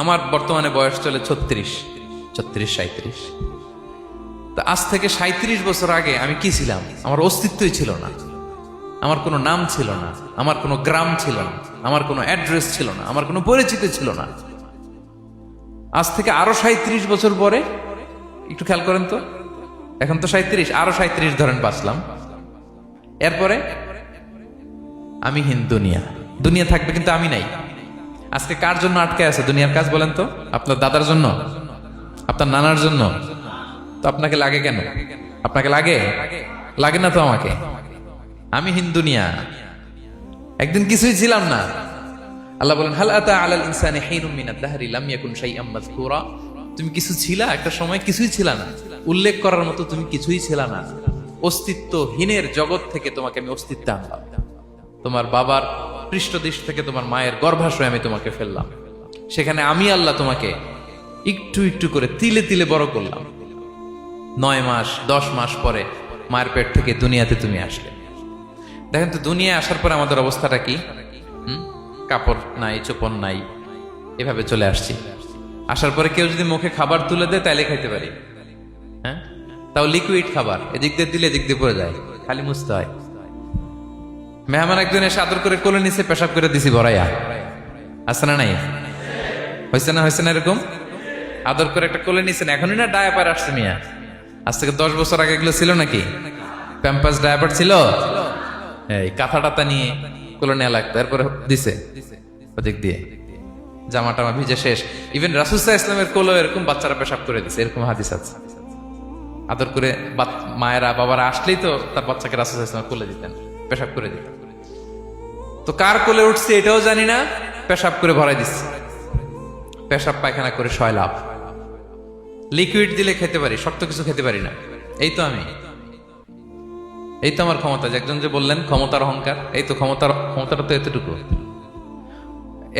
আমার বর্তমানে বয়স চলে 36-37। তো আজ থেকে 37 বছর আগে আমি কি ছিলাম? আমার অস্তিত্বই ছিল না, আমার কোনো নাম ছিল না, আমার কোনো গ্রাম ছিল না, আমার কোনো অ্যাড্রেস ছিল না, আমার কোনো পরিচিতি ছিল না। আজ থেকে আরো 37 বছর পরে একটু খেয়াল করেন তো, এখন তো 37, আরো 37 ধরেন বাঁচলাম। এরপরে আমি দুনিয়া দুনিয়া থাকবে, কিন্তু আমি নাই। আজকে কার জন্য আটকে আছে দুনিয়ার কাজ বলেন তো? আপনার দাদার জন্য, আপনার নানার জন্য? তো আপনাকে লাগে কেন? আপনাকে লাগে? লাগে না তো আমাকে। আমি দুনিয়া, একদিন কিছুই ছিলাম না। আল্লাহ বলেন, হাল আতা আলাল ইনসানি হিনুম মিনাদ দাহরি লাম ইয়াকুন শাইআম মাযকুরা। তুমি কিছু ছিলা, একটা সময় কিছুই ছিলা না, উল্লেখ করার মতো তুমি কিছুই ছিলা না। অস্তিত্বহীনের জগৎ থেকে তোমাকে আমি অস্তিত্ব আনলাম। তোমার বাবার পৃষ্ঠদেশ থেকে তোমার মায়ের গর্ভাশয়ে আমি তোমাকে ফেললাম। সেখানে আমি আল্লাহ তোমাকে একটু একটু করে তিলে তিলে বড় করলাম। 9 মাস 10 মাস পরে মায়ের পেট থেকে দুনিয়াতে তুমি আসলে। দেখেন তো, দুনিয়ায় আসার পরে আমাদের অবস্থাটা কি? কাপড় নাই, চোপড় নাই, এভাবে চলে আসছি। আসার পরে কেউ যদি মুখে খাবার তুলে দেয় তাইলে খাইতে পারি, হ্যাঁ? তাও লিকুইড খাবার, এদিক দিয়ে দিলে এদিক দিয়ে পড়ে যায়, খালি মুছতে হয়। মেহমান একজন এসে আদর করে কোলে নিচে পেশাব করে দিছি ভরাইয়া, আছে না নাই? হয়েছে না এরকম? আদর করে একটা কোলে নিছেন, এখনই না ডায়াপার আসছে মিয়া। আজ থেকে 10 বছর আগে এগুলো ছিল নাকি? প্যাম্পাস ডায়াপার ছিল, এই কাঁথা টাতা নিয়ে কোলে নেওয়া লাগতো, এরপরে দিছে ওদিক দিয়ে জামা টামা ভিজে শেষ। ইভেন রাসূল সাল্লাল্লাহু আলাইহি ওয়াসাল্লামের কোলেও এরকম বাচ্চারা পেশাব করে দিছে, এরকম হাদিস আছে। আদর করে মায়েরা বাবারা আসলেই তো তার বাচ্চাকে রাসূল সাল্লাল্লাহু আলাইহি ওয়াসাল্লাম কোলে দিতেন, পেশাব করে দিতেন। তো কার কোলে উঠছে এটাও জানি না, পেশাব করে ভরাই দিচ্ছে। পেশাব পায়খানা করে সয়লাভ। লিকুইড দিলে খেতে পারি, শক্ত কিছু খেতে পারি না। এই তো আমি, এই তো আমার ক্ষমতা। একজন যে বললেন ক্ষমতার অহংকার, এই তো ক্ষমতাটা তো এতটুকু।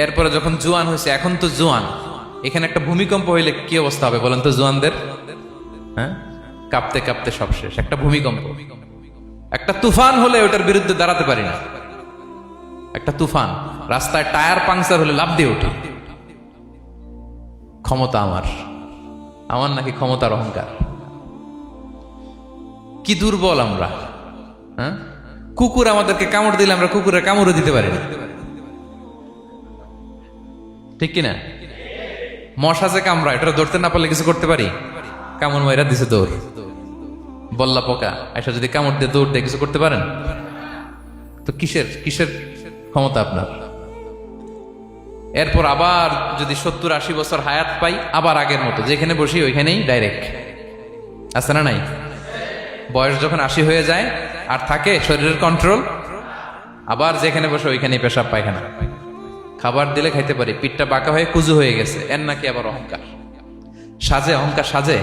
এরপরে যখন জোয়ান হয়েছে, এখন তো জোয়ান, এখানে একটা ভূমিকম্প হইলে কি অবস্থা হবে বলেন তো জোয়ানদের? হ্যাঁ, কাঁপতে কাঁপতে সব শেষ। একটা ভূমিকম্প, একটা তুফান হলে ওটার বিরুদ্ধে দাঁড়াতে পারি না। একটা তুফান, রাস্তায় টায়ার পাংচার হলে লাফ দিয়ে উঠি। ক্ষমতা আমার নাকি ক্ষমতার অহংকার? কি দুর্বল আমরা, হ্যাঁ? কুকুর আমাদেরকে কামড় দিলে আমরা কুকুরের কামড়ও দিতে পারি না, ঠিক কিনা? মশা যে কামড়া, এটা ধরতে না পারলে কিছু করতে পারি? কামড় মাইরা দিছে দৌড়। বল্লা পোকা এটা যদি কামড় দিয়ে দৌড় দিয়ে কিছু করতে পারেন? তো কিসের ক্ষমতা আপনার? এরপর আবার যদি 70-80 বছর হায়াত পাই, আবার আগের মতো যেখানে বসি ওইখানেই ডাইরেক্ট, আছে না নাই? বয়স যখন 80 হয়ে যায় আর থাকে শরীরের কন্ট্রোল, আবার যেখানে বসে ওইখানেই পেশাব পায়খানা। খাবার দিলে খাইতে পারি, পিঠটা বাঁকা হয়ে কুজু হয়ে গেছে, এর নাকি আবার অহংকার সাজে? অহংকার সাজে?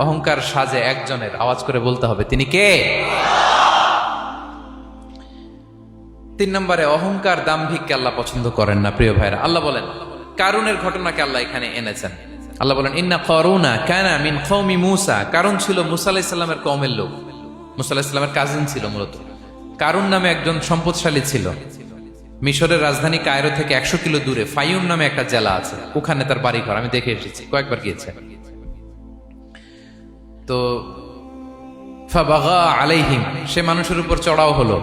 অহংকার সাজে একজনের, আওয়াজ করে বলতে হবে তিনি কে? 3 নম্বরে, অহংকার দাম্ভিককে আল্লাহ পছন্দ করেন না। প্রিয় ভাইরা, আল্লাহ বলেন কারুনের ঘটনাকে আল্লাহ এখানে এনেছেন। আল্লাহ বলেন, ইন্না কারুনা কানা মিন কওমি মূসা। কারুন ছিল মুসা আলাইহিস সালামের কওমের লোক, মুসা আলাইহিস সালামের কাজিন ছিল মূলত। কারুন নামে একজন সম্পদশালী ছিল। মিশরের রাজধানী কায়রো থেকে 100 কিলো দূরে ফাইয়ুম নামে একটা জেলা আছে, ওখানে তার বাড়ি ঘর। আমি দেখে এসেছি, কয়েকবার গিয়েছে। তো ফাবাগা আলাইহিম, সে মানুষের উপর চড়াও হলো।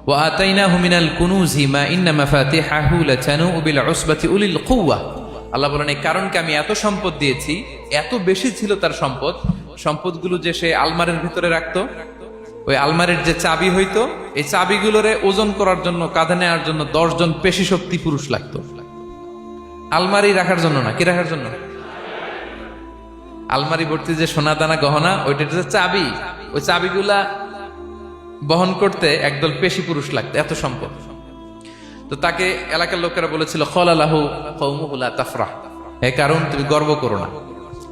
ওয়া আতাইনাহু মিনাল কুনুজি মা ইন্না মাফাতিহাহু লাতানু বিল উসবাতি উলিল কুওয়া। আল্লাহ বলেন, এই কারণকে আমি এত সম্পদ দিয়েছি, এত বেশি ছিল তার সম্পদগুলো যে সে আলমারির ভিতরে রাখতো। ওই আলমারির যে চাবি হইতো, এই চাবিগুলোরে ওজন করার জন্য, কাঁধে নেওয়ার জন্য 10 জন পেশি শক্তি পুরুষ লাগতো। আলমারি রাখার জন্য না, কি রাখার জন্য? আলমারি ভর্তি যে সোনা দানা গহনা, ওইটার যে চাবি, ওই চাবিগুলা বহন করতে একদল পেশি পুরুষ লাগতো, এত সম্পদ। তো তাকে এলাকার লোকেরা বলেছিল, খলালাহু কওমুহু লা তাফরাহ, হে কারণ তুমি গর্ব করো না।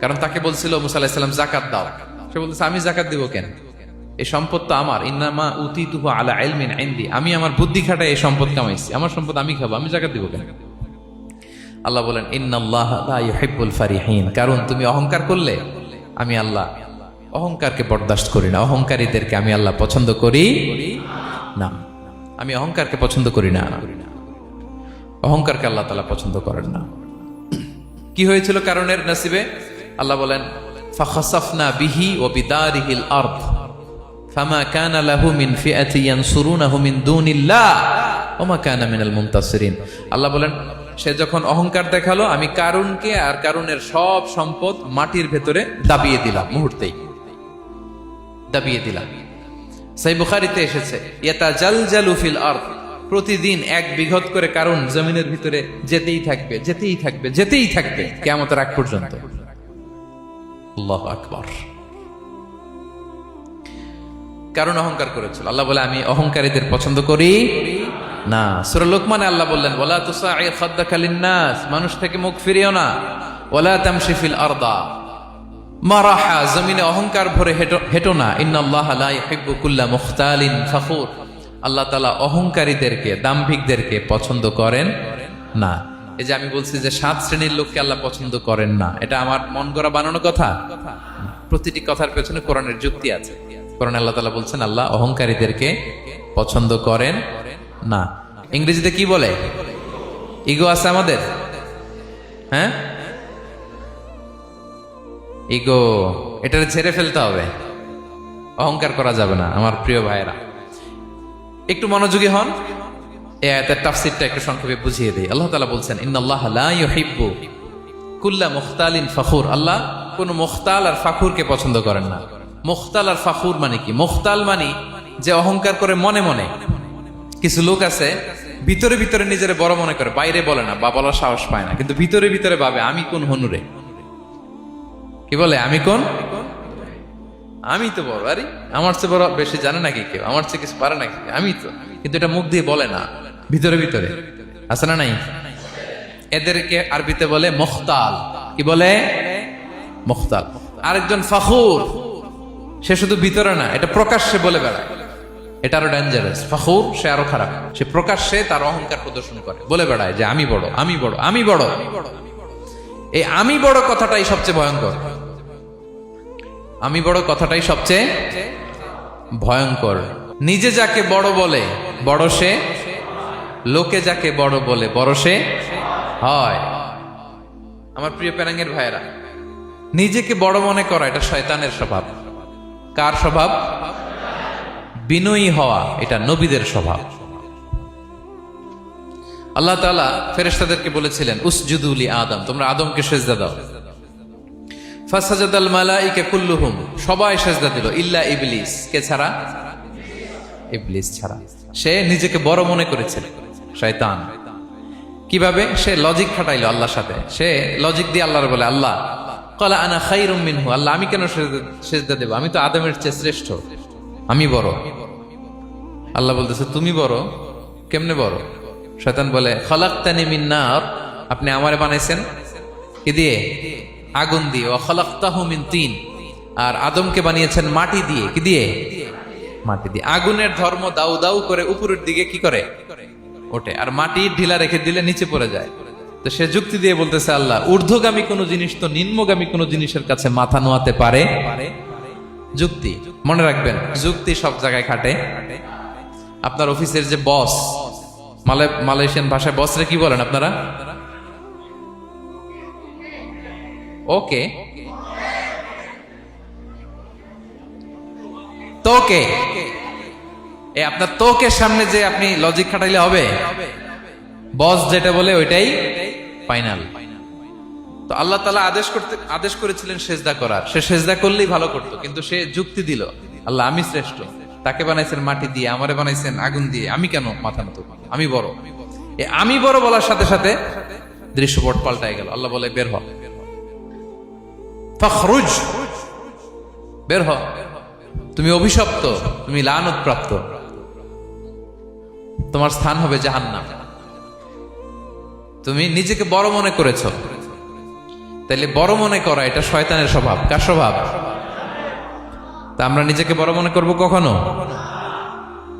কারণ তাকে বলছিল মুসা আলাইহিস সালাম যাকাত দাও। সে বলতেছে, আমি যাকাত দিব কেন? এই সম্পদ তো আমার। ইন্নামা উতিতুহু আলা ইলমিন ইনদি, আমি আমার বুদ্ধি খাটায় এই সম্পদ কামাইছি, আমার সম্পদ আমি খাবো, আমি যাকাত দিব কেন? আল্লাহ বলেন, ইন্নাল্লাহা লা ইউহিব্বুল ফারিহিন। কারণ তুমি অহংকার করলে আমি আল্লাহ অহংকারকে বরদাস্ত করি না, অহংকারীদেরকে আমি আল্লাহ পছন্দ করি না। আমি অহংকারকে পছন্দ করি না, অহংকারকে আল্লাহ তাআলা পছন্দ করেন না। কি হয়েছিল কারণের নসিবে? আল্লাহ বলেন ফাখাসাফনা বিহি ওয়া বিদারিহিল আরদ ফামা কানা লাহু মিন ফিআতি ইয়ানসুরুনাহু মিন দুনিল্লাহ ওয়া মা কানা মিনাল মুনতাসিরিন। আল্লাহ বলেন সে যখন অহংকার দেখালো, আমি কারুনকে আর কারুনের সব সম্পদ মাটির ভেতরে দাবিয়ে দিলাম, মুহূর্তেই দাবিয়ে দিলাম। সহিহ বুখারীতে এসেছে ইয়াতাজালজালু ফিল আরদ, প্রতিদিন 1 বিঘত করে কারুন জমিনের ভিতরে যেতেই থাকবে, যেতেই থাকবে, যেতেই থাকবে কিয়ামতের আগ পর্যন্ত। আল্লাহু আকবার। কারণ অহংকার করেছিল। আল্লাহ বলে আমি অহংকারীদের পছন্দ করি না। সূরা লোকমানে আল্লাহ বললেন ওয়ালা তুসাঈর খাদ্দাকা লিন্নাস, মানুষ থেকে মুখ ফিরিও না। ওয়ালা তামশি ফিল আরদা মারাহা, জমিনে অহংকার ভরে হেঁটো না। ইন্নাল্লাহা লা ইউহিব্বু কুল্লা মুখতালিন ফখুর, আল্লাহ তাআলা অহংকারীদেরকে, দাম্ভিকদেরকে পছন্দ করেন না। এই যে আমি বলছি যে 7 শ্রেণীর লোককে আল্লাহ পছন্দ করেন না, এটা আমার মন গড়া বানানো কথা। প্রতিটি কথার পেছনে কোরআনের যুক্তি আছে। কোরআনে আল্লাহ তাআলা বলছেন আল্লাহ অহংকারীদেরকে পছন্দ করেন না। ইংরেজিতে কি বলে? ইগো আছে আমাদের, হ্যাঁ ইগো, এটা ছেড়ে ফেলতে হবে, অহংকার করা যাবে না। আমার প্রিয় ভাইয়েরা একটু মনোযোগী হন, এই আয়াতের তাফসীরটা একটু সংক্ষেপে বুঝিয়ে দেই। আল্লাহ তাআলা বলছেন ইন্নাল্লাহা লা ইউহিব্বু কুল্লা মুখতালিন ফখুর, আল্লাহ কোন মুখতাল আর ফাখুরকে পছন্দ করেন না। মুখতাল আর ফাখুর মানে কি? মুখতাল মানে যে অহংকার করে মনে মনে। কিছু লোক আছে ভিতরে ভিতরে নিজের বড় মনে করে, বাইরে বলে না বা বলার সাহস পায় না, কিন্তু ভিতরে ভিতরে ভাবে আমি কোন হনুরে, কি বলে আমি কোন, আমি তো বড়, আরে আমার চেয়ে বড় বেশি জানে নাকি কেউ, আমার চেয়ে কিছু পারে নাকি, আমি তো, কিন্তু এটা মুখ দিয়ে বলে না, ভিতরে ভিতরে আছে না নাই? এদেরকে আরবিতে বলে মুখতাল। কি বলে? মুখতাল। আরেকজন ফাখুর, সে শুধু ভিতরে না, এটা প্রকাশ্যে বলে বেড়ায়, এটা আরো ডেঞ্জারাস। ফাখুর সে আরো খারাপ, সে প্রকাশ্যে তার অহংকার প্রদর্শন করে, বলে বেড়ায় যে আমি বড়, আমি বড়, আমি বড়। এই আমি বড় কথাটাই সবচেয়ে ভয়ঙ্কর। আমি বড় কথাটাই সবচেয়ে ভয়ঙ্কর। নিজে যাকে বড় বলে বড় সে, লোকে যাকে বড় বলে বড় সে হয়। আমার প্রিয় পেনাঙ্গের ভাইয়েরা, নিজেকে বড় মনে করা এটা শয়তানের স্বভাব। কার স্বভাব? বিনয়ী হওয়া এটা নবীদের স্বভাব। আল্লাহ তাআলা ফেরেশতাদেরকে বলেছিলেন উসজুদু লি আদম, তোমরা আদমকে সিজদা দাও। ফাসাজাদাল মালাইকা কুল্লুহুম, সবাই সিজদা দিল ইল্লা ইবলিস, কে ছাড়া? ইবলিস ছাড়া। সে নিজেকে বড় মনে করেছিল, শয়তান। কিভাবে? সে লজিক খাটাইলো আল্লাহর সাথে। সে লজিক দিয়ে আল্লাহর বলে আল্লাহ ক্বালা আনা খায়রুম মিনহু, আল্লাহ আমি কেন সিজদা দেব, আমি তো আদমের চেয়ে শ্রেষ্ঠ, আমি বড়। আল্লাহ বলতেছে তুমি বড়, কেমনে বড়? শয়তান বলে খলাকতানি মিন নার, আপনি আমারে বানাইছেন কি দিয়ে? আগুন দিয়ে। ওয়া খলাকতাহু মিন তিন, আর আদমকে বানিয়েছেন মাটি দিয়ে। কি দিয়ে? মাটি দিয়ে। আগুনের ধর্ম দাউ দাউ করে উপরের দিকে কি করে? ওঠে, আর মাটি ঢিলা রেখে দিলে নিচে পড়ে যায়। তো সে যুক্তি দিয়ে বলতেছে আল্লাহ ঊর্ধ্বগামী কোন জিনিস তো নিম্নগামী কোন জিনিসের কাছে মাথা নোয়াতে পারে? যুক্তি, মনে রাখবেন যুক্তি সব জায়গায় খাটে। আপনার অফিসের যে বস, মালয়েশিয়ান ভাষায় বসরে কি বলেন আপনারা? ওকে, তোকে। আপনার তোকে সামনে যে আপনি লজিক খাটাইলে হবে? বস যেটা বলে ওইটাই ফাইনাল। তো আল্লাহ তাআলা আদেশ করেছিলেন সেজদা করার। সে সেজদা করলেই ভালো করতো, কিন্তু সে যুক্তি দিল আল্লাহ আমি শ্রেষ্ঠ, তাকে বানাইছেন মাটি দিয়ে, আমারে বানাইছেন আগুন দিয়ে, আমি কেন মাথা নত, আমি বড়। আমি বড় বলার সাথে সাথে দৃশ্যপট পাল্টাই গেল। আল্লাহ বলে বের হ, ফখরুজ, বের হ, তুমি অভিশপ্ত, তুমি লানত প্রাপ্ত, তোমার স্থান হবে জাহান্নাম। তুমি নিজেকে বড় মনে করেছো, তাইলে বড় মনে করা এটা শয়তানের স্বভাব। কার স্বভাব? তা আমরা নিজেকে বড় মনে করব কখনো?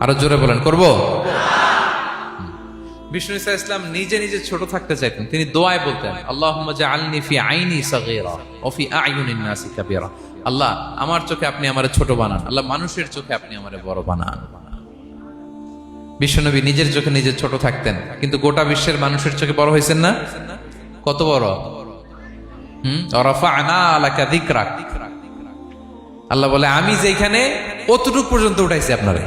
আরো জোরে বলেন, করব? বিষ্ণু ঈসা ইসলাম নিজে নিজে ছোট থাকতে চাইতেন। তিনি দোয়ায় বলতেন আল্লাহুম্মা জাআলনি ফি আইনি সাগীরা ওয়া ফি আ'য়ুনিন নাসি কাবীরা, আল্লাহ আমার চোখে আপনি আমারে ছোট বানান, আল্লাহ মানুষের চোখে আপনি আমারে বড় বানান। বিশ্বনবী নিজের চোখে নিজে ছোট থাকতেন, কিন্তু গোটা বিশ্বের মানুষের চোখে বড় হয়েছেন না? কত বড়? ওয়ারাফা'না লাকা যিকরাক। আল্লাহ বলে আমি যেখানে অতটুক পর্যন্ত উঠাইছি আপনারে।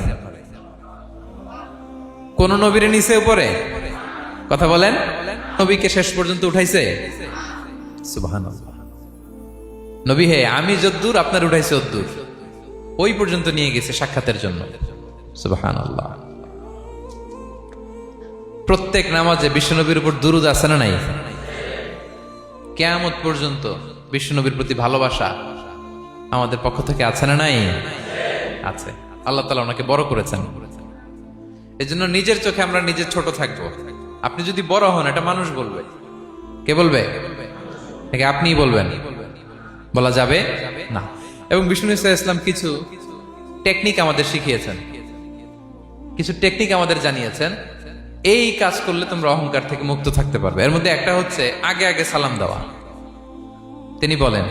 কোন নবীরে নিচে উপরে? কথা বলেন, নবীকে শেষ পর্যন্ত উঠাইছে? সুবহানাল্লাহ। নবী হে, আমি যদ্দূর আপনার উঠাইছে অদ্দূর, ওই পর্যন্ত নিয়ে গেছে সাক্ষাতের জন্য। সুবহানাল্লাহ। প্রত্যেক নামাজে বিশ্বনবীর উপর দুরূদ আছে না নাই? কিয়ামত পর্যন্ত বিশ্বনবীর প্রতি ভালোবাসা আমাদের পক্ষ থেকে আছে না নাই? আছে। আল্লাহ তাআলা ওনাকে বড় করেছেন। এজন্য নিজের চোখে আমরা নিজে ছোট থাকবো। আপনি যদি বড় হন, এটা মানুষ বলবে। কে বলবে? নাকি আপনিই বলবেন? বলা যাবে না। এবং বিষ্ণু ইসলাম কিছু টেকনিক আমাদের শিখিয়েছেন, কিছু টেকনিক আমাদের জানিয়েছেন। এই কাজ করলে তোমরা অহংকার থেকে মুক্ত থাকতে পারবে। এর মধ্যে একটা হচ্ছে আগে আগে সালাম দেওয়া। তিনি বলেন,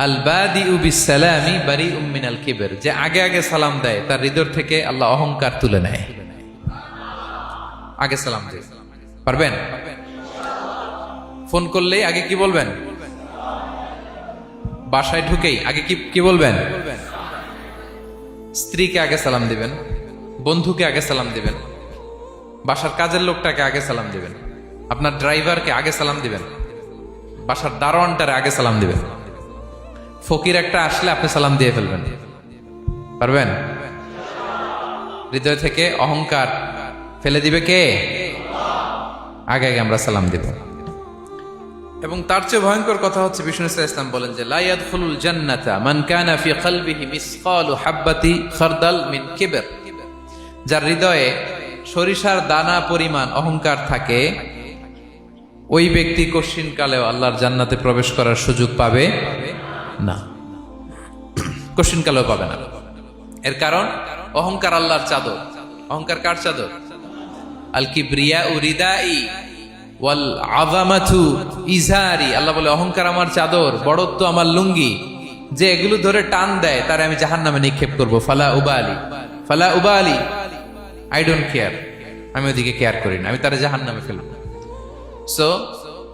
আল বাদিউ বিসসালামি বারিউম মিনাল কিবর, যে আগে আগে সালাম দেয় তার হৃদয় থেকে আল্লাহ অহংকার তুলে নেয়। আগে সালাম দিয়ে পারবেন? ফোন করলেই আগে কি বলবেন? বাসায় ঢুকেই আগে কি বলবেন? স্ত্রীকে আগে সালাম দিবেন, বন্ধুকে আগে সালাম দিবেন, বাসার কাজের লোকটাকে আগে সালাম দিবেন, আপনার ড্রাইভারকে আগে সালাম দিবেন, বাসার দারোয়ানটারে আগে সালাম দিবেন। ফকির একটা আসলে আপনি সালাম দিয়ে ফেলবেন। পারবেন? হৃদয় থেকে অহংকার ফেলে দিবে কে? আগে আগে আমরা সালাম দিব। এবং তার চেয়ে ভয়ঙ্কর কথা হচ্ছে বিষ্ণু ইসলাম বলেন যে লা ইয়াদখুলুল জান্নাতা মান কানা ফি কলবিহি মিসকালু হাববাতি খারদাল মিন কিবর, যার হৃদয়ে সরিষার দানা পরিমাণ অহংকার থাকে, ওই ব্যক্তি কশিনকালেও আল্লাহর জান্নাতে প্রবেশ করার সুযোগ পাবে না। কশিনকালেও পাবে না। এর কারণ অহংকার আল্লাহর চাদর। অহংকার কার চাদর? আল কিবরিয়া রিদাই ওয়াল আযামাতু ইজারি। আল্লাহ বলে অহংকার আমার চাদর, বড়ত্ব আমার লুঙ্গি। যে এগুলো ধরে টান দেয় তারে আমি জাহান্নামে নিক্ষেপ করব। ফালা উবালি, আই ডোন্ট কেয়ার। আমি ওদিকে কেয়ার করি না, আমি তারে জাহান্নামে ফেলবো। সো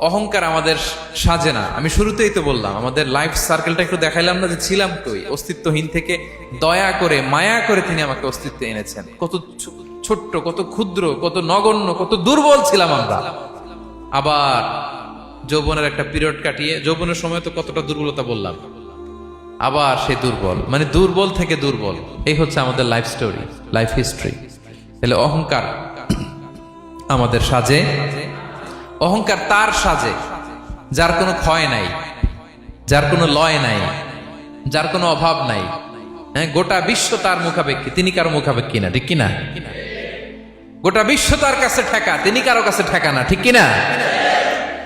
অহংকার আমাদের সাজে না। আমি শুরুতেই তো বললাম, আমাদের লাইফ সার্কেলটা একটু দেখাইলাম না যে ছিলাম কই? অস্তিত্বহীন থেকে দয়া করে মায়া করে তিনি আমাকে অস্তিত্বে এনেছেন। কত ছোট্ট, কত ক্ষুদ্র, কত নগণ্য, কত দুর্বল ছিলাম আমরা। আবার যৌবনের একটা পিরিয়ড কাটিয়ে, যৌবনের সময় তো কতটা দুর্বলতা বললাম, আবার সে দুর্বল, মানে দুর্বল থেকে দুর্বল। এই হচ্ছে আমাদের লাইফ স্টোরি, লাইফ হিস্ট্রি। তাহলে অহংকার আমাদের সাজে। অহংকার তার সাজে যার কোনো ক্ষয় নাই, যার কোনো লয় নাই, যার কোনো অভাব নাই। হ্যাঁ, গোটা বিশ্ব তার মুখাপেক্ষী, তিনি কারো মুখাপেক্ষী না, ঠিক কিনা? গোটা বিশ্ব তার কাছে ঠেকা, তিনি কারো কাছে ঠেকা না, ঠিক কিনা?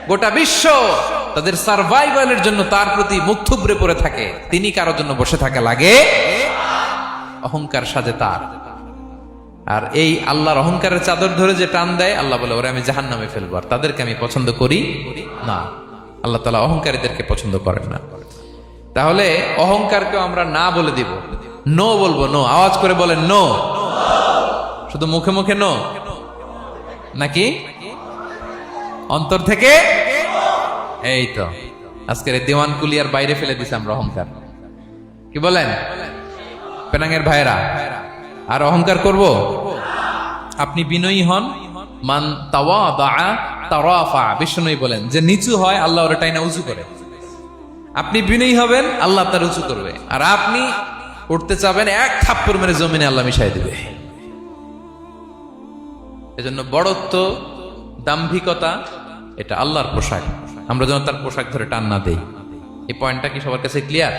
গোটা বিশ্ব তাদের সার্ভাইভালের জন্য তার প্রতি মুখ থুবড়ে পড়ে থাকে, তিনি কারোর জন্য বসে থাকা লাগে। অহংকার সাজে তার। আর এই আল্লাহর অহংকারের চাদর ধরে যে টান দেয়, আল্লাহ বলে ওরা আমি জাহান্নামে ফেলবো, আর তাদেরকে আমি পছন্দ করি না। আল্লাহ তাআলা অহংকারীদেরকে পছন্দ করেন না। তাহলে অহংকারকেও আমরা না বলে দিব, নো বলবো। নো, আওয়াজ করে বলেন নো। শুধু মুখে মুখে নো নাকি অন্তর থেকে? এই তো আজকের দেওয়ান কুলিয়ার বাইরে ফেলে দিছে আমরা অহংকার। কি বলেন পেনাঙ্গের ভাইরা? আর অহংকার করব? আপনি বিনয়ী হন। মান তাওয়াদা তারাফা। বিষ্ণু বলেন যে নিচু হয় আল্লাহ ওর টাইনা উঁচু করে। আপনি বিনয়ী হবেন, আল্লাহ তার উঁচু করবে। আর আপনি উঠতে চাবেন, এক থাপ্পড় মেরে জমিনে আল্লাহ মিশাই দিবে। এজন্য বড়ত্ব, দাম্ভিকতা এটা আল্লাহর পোশাক। আমরা যেন তার পোশাক ধরে টান না দেই। এই পয়েন্টটা কি সবার কাছে ক্লিয়ার?